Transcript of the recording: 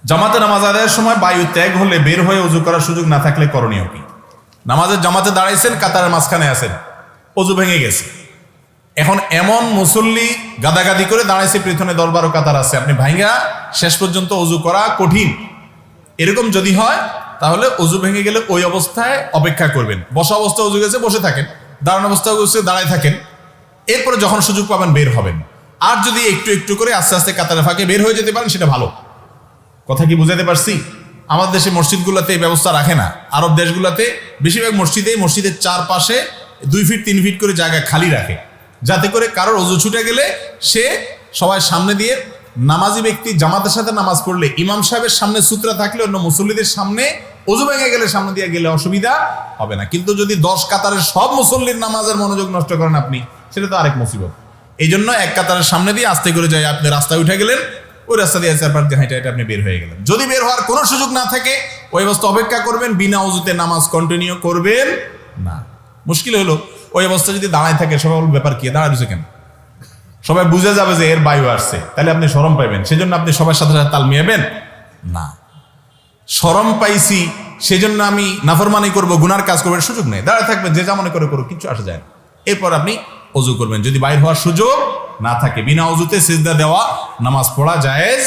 জামাতে নামাজ আদায়ের সময় বায়ু ত্যাগ হলে বের হয়ে ওযু করার সুযোগ না থাকলে করণীয় কি? নামাজের জামাতে দাঁড়াইছেন, কাতারের মাঝখানে আছেন, ওযু ভেঙে গেছে। এখন এমন মুসল্লি গাদাগাদি করে দাঁড়াইছে, পেছনে 10-12 কাতার আছে, আপনি ভাঙ্গা শেষ পর্যন্ত ওযু করা কঠিন। এরকম যদি হয় তাহলে ওযু ভেঙে গেলে ওই অবস্থায় অপেক্ষা করবেন। বসা অবস্থায় ওযু গেছে, বসে থাকেন। দাঁড়ানো অবস্থায় ওযু দাঁড়ায় থাকেন। এরপরে যখন সুযোগ পাবেন বের হবেন। আর যদি একটু একটু করে আস্তে আস্তে কাতারের ফাঁকে বের হয়ে যেতে পারেন সেটা ভালো। কথা কি বুঝাতে পারছি? আমাদের দেশে মসজিদগুলোতে এই ব্যবস্থা রাখে না। আরব দেশগুলোতে বেশিরভাগ মসজিদের চারপাশে 2 ফিট 3 ফিট করে জায়গা খালি রাখে, যাতে করে কারোর ওযু ছুটে গেলে সে সবাই সামনে দিয়ে, নামাজি ব্যক্তি জামাতের সাথে নামাজ পড়লে ইমাম সাহেবের সামনে সূত্রা থাকলে অন্য মুসল্লিদের সামনে ওযু ভেঙে গেলে সামনে দিয়ে গেলে অসুবিধা হবে না। কিন্তু যদি 10 কাতারের সব মুসল্লির নামাজের মনোযোগ নষ্ট করেন আপনি, সেটা তো আরেক মুসিবত। এই জন্য এক কাতারের সামনে দিয়ে আস্তে করে যাই, আপনি রাস্তায় উঠে গেলেন, ওই রাস্তা দিয়ে চারপাশ দিয়ে হাঁটে আপনি বের হয়ে গেলেন। যদি বের হওয়ার কোনো সুযোগ না থাকে ওই অবস্থা অপেক্ষা করবেন, বিনা ওযুতে নামাজ কন্টিনিউ করবেন না। মুশকিল হলো ওই অবস্থা যদি দাঁড়ায় থাকে, সবাই বলবে ব্যাপার কি, দাঁড়াচ্ছে কেন? সবাই বুঝে যাবে যে এর বায়ু আসছে, তাহলে আপনি শরম পাইবেন। সেজন্য আপনি সবার সাথে সাথে তাল মিলাবেন না। শরম পাইছি সেজন্য আমি নাফরমানি করবো, গুনার কাজ করবেন, সুযোগ নেই। দাঁড়ায় থাকবেন, যে যা মনে করে করুক, কিছু আসে যায় না। এরপর আপনি ওযু করবেন। যদি বাইর হওয়ার সুযোগ না থাকে, বিনা ওযুতে সিজদা দেওয়া নামাজ পড়া জায়েজ